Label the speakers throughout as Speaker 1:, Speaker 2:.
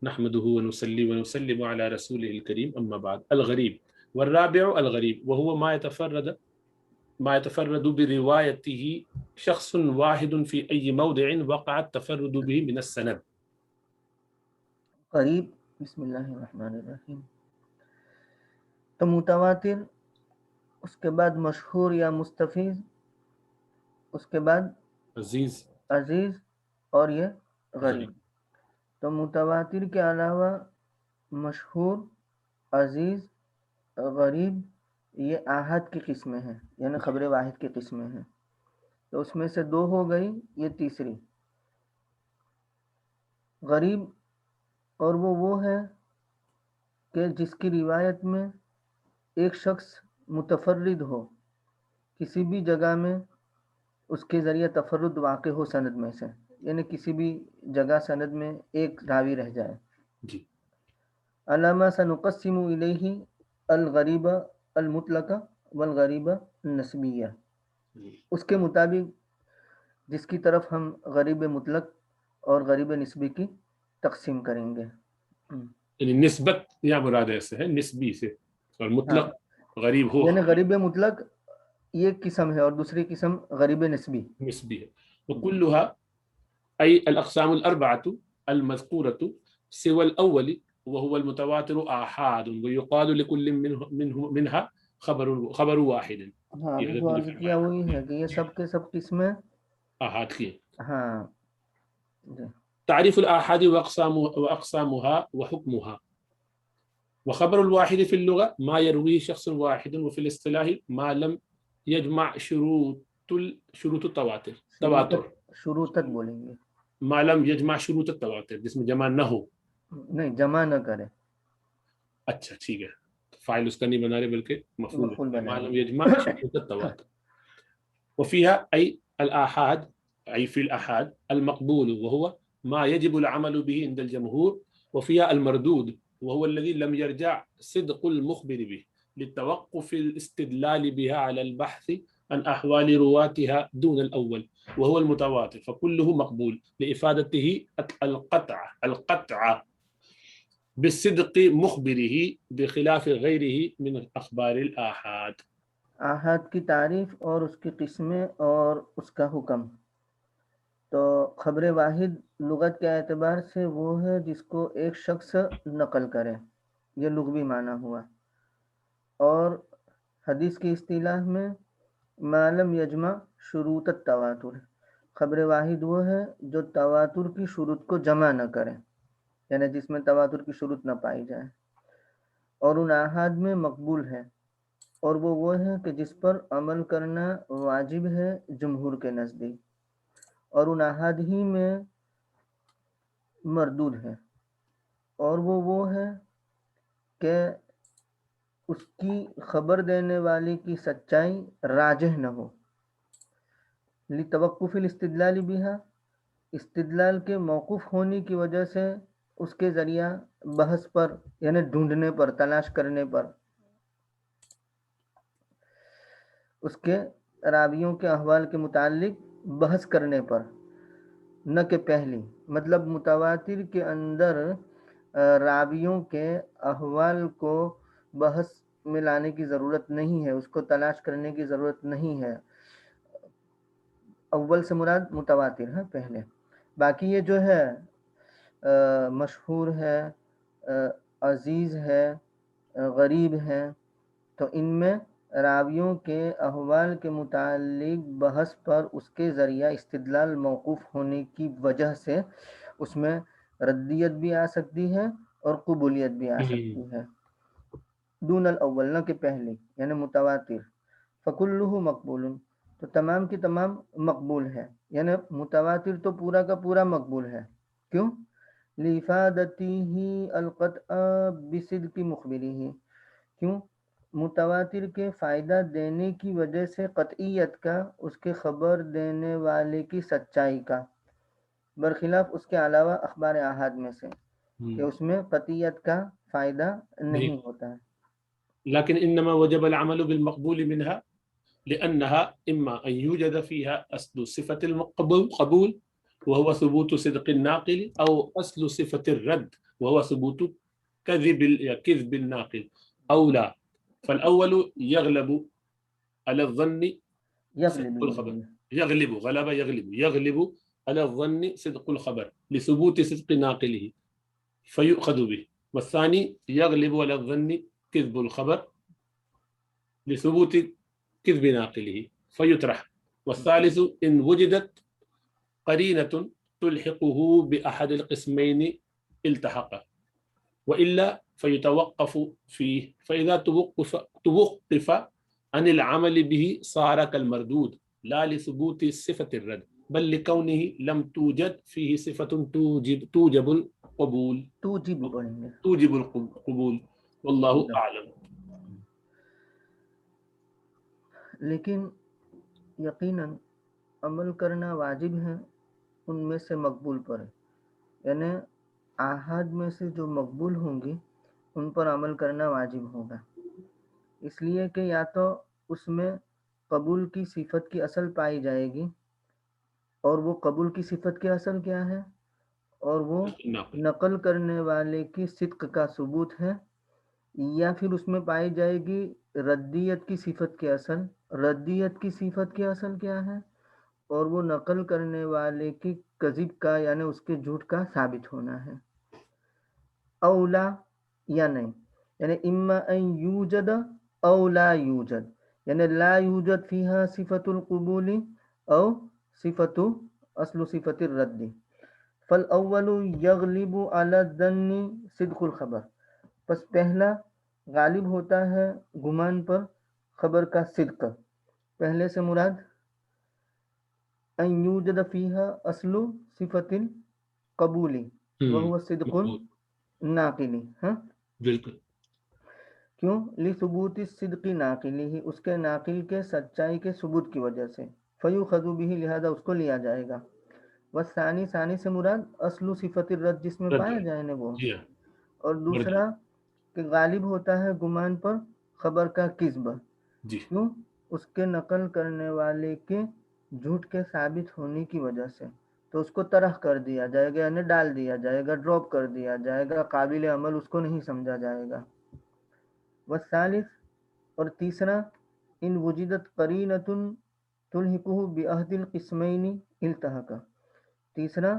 Speaker 1: نحمده ونصلي ونسلم على رسوله الكريم أما بعد. الغريب والرابع الغريب وهو ما يتفرد بروايته شخص واحد في أي موضع وقع التفرد به من السند.
Speaker 2: قریب، بسم اللہ الرحمن الرحیم. تو متواتر، اس کے بعد مشہور یا مستفیض، اس کے بعد عزیز اور یہ غریب. تو متواتر کے علاوہ مشہور، عزیز، غریب یہ آحاد کی قسمیں ہیں، یعنی خبر واحد کی قسمیں ہیں. تو اس میں سے دو ہو گئی، یہ تیسری. غریب اور وہ ہے کہ جس کی روایت میں ایک شخص متفرد ہو، کسی بھی جگہ میں اس کے ذریعہ تفرد واقع ہو سند میں سے، یعنی کسی بھی جگہ سند میں ایک راوی رہ جائے. علامہ سنقسم الیہ الغریب المطلق والغریب النسبیہ، اس کے مطابق جس کی طرف ہم غریب مطلق اور غریب نسبی کی تقسیم کریں گے.
Speaker 1: یعنی نسبت یا مراد ایسے ہے نسبی سے، اور مطلق غریب ہو،
Speaker 2: یعنی غریب مطلق یہ قسم ہے اور دوسری قسم غریب نسبی
Speaker 1: ہے. وكلها أي الأقسام الأربعة المذكورة سوى الأول وهو المتواتر آحاد ويقال لكل منها خبر واحد.
Speaker 2: ابھی جو عرض کیا وہی ہے کہ یہ سب کے سب قسمیں
Speaker 1: آحاد کی.
Speaker 2: ہاں.
Speaker 1: تعريف الآحاد وأقسامها وحكمها. وخبر الواحد في اللغة ما يرويه شخص واحد، وفي الاصطلاح ما لم يجمع شروط التواتر.
Speaker 2: شروطت بولیں گے،
Speaker 1: ما لم يجمع شروط التواتر، جس میں جمع نہ ہو،
Speaker 2: نہیں جمع نہ کرے.
Speaker 1: اچھا ٹھیک ہے، فاعل اس کا نہیں بنا رہے بلکہ مفعول ہے. ما لم يجمع شروط التواتر. وفيها أي الآحاد، أي في الآحاد المقبول وهو ما يجب العمل به عند الجمهور، وفيها المردود وهو الذي لم يرجع صدق المخبر به للتوقف الاستدلال بها على البحث عن أحوال رواتها دون الأول، وهو المتواتر. فكله مقبول لإفادته القطع بالصدق مخبره بخلاف غيره من أخبار الآحاد.
Speaker 2: آحاد کی تعریف اور اس کی قسمیں اور اس کا حکم. تو خبر واحد لغت کے اعتبار سے وہ ہے جس کو ایک شخص نقل کرے، یہ لغوی معنی ہوا. اور حدیث کی اصطلاح میں ما لم یجمع شروط التواتر، خبر واحد وہ ہے جو تواتر کی شروط کو جمع نہ کرے، یعنی جس میں تواتر کی شروط نہ پائی جائے. اور ان آحاد میں مقبول ہے، اور وہ ہے کہ جس پر عمل کرنا واجب ہے جمہور کے نزدیک. اور ان آحاد ہی میں مردود ہے، اور وہ ہے کہ اس کی خبر دینے والے کی سچائی راجح نہ ہو. لتوقف الاستدلال بها، استدلال کے موقوف ہونے کی وجہ سے اس کے ذریعہ بحث پر، یعنی ڈھونڈنے پر، تلاش کرنے پر، اس کے راویوں کے احوال کے متعلق بحث کرنے پر. نہ کہ پہلی، مطلب متواتر کے اندر راویوں کے احوال کو بحث میں لانے کی ضرورت نہیں ہے، اس کو تلاش کرنے کی ضرورت نہیں ہے. اول سے مراد متواتر ہے پہلے. باقی یہ جو ہے مشہور ہے، عزیز ہے، غریب ہے، تو ان میں راویوں کے احوال کے متعلق بحث پر اس کے ذریعہ استدلال موقوف ہونے کی وجہ سے اس میں ردیت بھی آ سکتی ہے اور قبولیت بھی آ سکتی ہے. دون الاول، نہ کہ پہلے، یعنی متواتر. فکلہ مقبول، تو تمام کی تمام مقبول ہے، یعنی متواتر تو پورا کا پورا مقبول ہے. کیوں؟ لِإِفَادَتِهِ الْقَطْعَ بِصِدْقِ مُخْبِرِهِ، کیوں؟ متواتر کے فائدہ دینے کی وجہ سے قطعیت کا، اس کے خبر دینے والے کی سچائی کا، برخلاف اس کے علاوہ اخبار آحاد میں سے کہ اس میں قطعیت کا فائدہ نہیں ہوتا ہے.
Speaker 1: لیکن انما وجب العمل بالمقبول منها لانها اما ان يوجد فيها اصل صفة القبول وهو ثبوت صدق الناقل أو أصل صفة الرد وهو ثبوت كذب الناقل أو لا. فالأول يغلب على الظن صدق الخبر، يغلب على الظن صدق الخبر لثبوت صدق ناقله فيؤخذ به، والثاني يغلب على الظن كذب الخبر لثبوت كذب ناقله فيطرح، والثالث إن وجدت قرينة تلحقه بأحد القسمين التحق، وإلا فيتوقف فيه، فإذا توقف عن العمل به صار كالمردود لا لثبوت صفة الرد بل لكونه لم توجد فيه صفة توجب القبول والله أعلم.
Speaker 2: لیکن یقیناً عمل کرنا واجب ہے ان میں سے مقبول پر، یعنی آحاد میں سے جو مقبول ہوں گی ان پر عمل کرنا واجب ہوگا، اس لیے کہ یا تو اس میں قبول کی صفت کی اصل پائی جائے گی، اور وہ قبول کی صفت کی اصل کیا ہے، اور وہ نقل کرنے والے کی صدق کا ثبوت ہے، یا پھر اس میں پائی جائے گی ردیت کی صفت کی اصل، ردیت کی صفت کی اصل کیا ہے، اور وہ نقل کرنے والے کی کذب کا یعنی اس کے جھوٹ کا ثابت ہونا ہے، اولا یا نہیں، یعنی اما ان یوجد او لا یوجد، یعنی لا یوجد فیہا صفت القبول او صفت اصل صفت الرد، فالاول یغلب علی الظن صدق الخبر، پس پہلا غالب ہوتا ہے گمان پر خبر کا صدق، پہلے سے مراد ان یوجد فیہا اصل صفت القبولی وہو صدق الناقلی، ہاں
Speaker 1: بالکل،
Speaker 2: کیوں؟ لثبوت صدق ناقلی ہی، اس کے ناقل کے سچائی کے ثبوت کی وجہ سے، فیؤخذ بہ، لہذا اس کو لیا جائے گا، والثانی، ثانی سے مراد اصل صفت الرد جس میں پایا جائے نا وہ، اور دوسرا کہ غالب ہوتا ہے گمان پر خبر کا کذب، کیوں؟ اس کے نقل کرنے والے کے جھوٹ کے ثابت ہونے کی وجہ سے، تو اس کو طرح کر دیا جائے گا، یعنی ڈال دیا جائے گا، ڈراپ کر دیا جائے گا، قابل عمل اس کو نہیں سمجھا جائے گا، والثالث، اور تیسرا ان وجدت قرینۃ تلحقہ بعہد القسمین التحق، تیسرا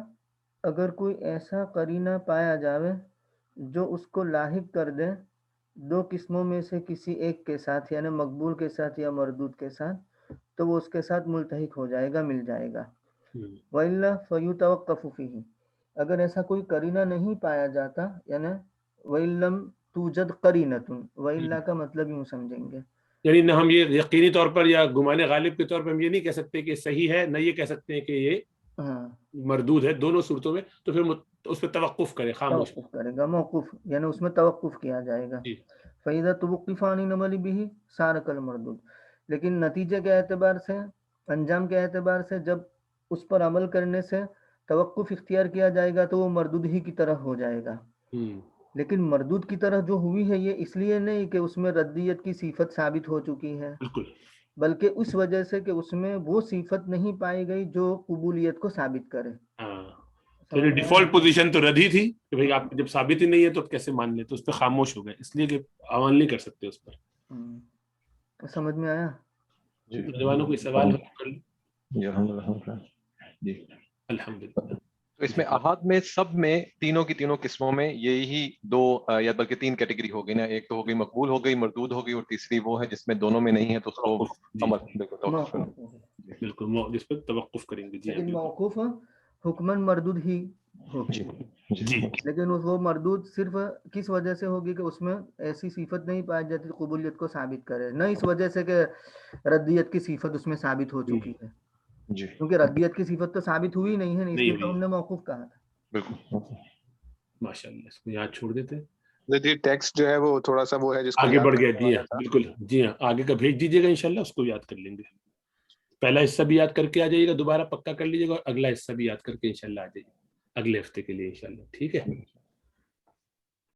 Speaker 2: اگر کوئی ایسا قرینہ پایا جاوے جو اس کو لاحق کر دے دو قسموں میں سے کسی ایک کے ساتھ، یعنی مقبول کے ساتھ یا مردود کے ساتھ، تو وہ اس کے ساتھ ملتحق ہو جائے گا، مل جائے گا، وَإِلَّا فَيُتَوَقَّفُ فِيهِ، اگر ایسا کوئی قرینہ نہیں پایا جاتا، یعنی وَإِن لَّمْ تُوجَدْ قَرِینَةٌ، وَإِلَّا کا مطلب یوں سمجھیں گے،
Speaker 1: یعنی نہ ہم یہ یقینی طور پر یا گمان غالب کے طور پر ہم یہ نہیں کہہ سکتے کہ صحیح ہے، نہ یہ کہہ سکتے ہیں کہ یہ مردود ہے، دونوں صورتوں میں تو پھر اس پہ توقف کرے، خاموش
Speaker 2: توقف کرے گا، موقوف، یعنی اس میں توقف کیا جائے گا، فَإِذَا تُوَقِّفَ عَنِ الْعَمَلِ بِهِ صَارَ كَالْمَرْدُودِ، لیکن نتیجے کے اعتبار سے، انجام کے اعتبار سے جب اس پر عمل کرنے سے توقف اختیار کیا جائے گا تو وہ مردود ہی کی طرح ہو جائے گا، لیکن مردود کی طرح جو ہوئی ہے یہ اس لیے نہیں کہ اس میں ردیت کی صفت ثابت ہو چکی ہے، بلکہ اس وجہ سے کہ اس میں وہ صفت نہیں پائی گئی جو قبولیت کو ثابت کرے،
Speaker 1: ڈیفالٹ پوزیشن تو رد ہی تھی کہ بھئی آپ جب ثابت ہی نہیں ہے تو کیسے مان لیں، تو اس پہ خاموش ہو گئے، اس لیے کہ عمل نہیں کر سکتے اس پر۔
Speaker 2: سمجھ میں آیا؟
Speaker 1: نوجوانوں کوئی سوال ہو کر
Speaker 3: جی
Speaker 1: الحمدللہ۔
Speaker 3: تو اس میں احاد میں سب میں تینوں کی تینوں قسموں میں یہی دو یا بلکہ تین کیٹیگری ہو گئی نا، ایک تو ہو گئی مقبول ہو گئی، مردود ہو گئی، اور تیسری وہ ہے جس میں دونوں میں نہیں ہے تو اس کو
Speaker 1: بالکل جس پہ توقف کریں گے۔
Speaker 2: لیکن موقوف حکمن مردود ہی ہوگی، لیکن وہ مردود صرف کس وجہ سے ہوگی کہ اس میں ایسی صفت نہیں پائی جاتی قبولیت کو ثابت کرے، نہ اس وجہ سے کہ ردیت کی صفت اس میں ثابت ہو چکی ہے، کیونکہ ردیت کی صفت تو ثابت ہوئی نہیں ہے، اس لیے تو ہم نے موقوف کہا تھا۔
Speaker 1: بالکل، ماشاءاللہ، اس کو یاد چھوڑ دیتے
Speaker 4: ہیں۔ ٹیکسٹ جو ہے وہ تھوڑا سا وہ ہے جس کو
Speaker 1: آگے بڑھ گیا، جی ہاں بالکل، جی ہاں آگے کا بھیج دیجیے گا، انشاءاللہ اس کو یاد کر لیں گے، پہلا حصہ بھی یاد کر کے آ جائیے گا، دوبارہ پکا کر لیجیے گا، اور اگلا حصہ بھی یاد کر کے انشاءاللہ آ جائیے اگلے ہفتے کے لیے انشاءاللہ، ٹھیک ہے۔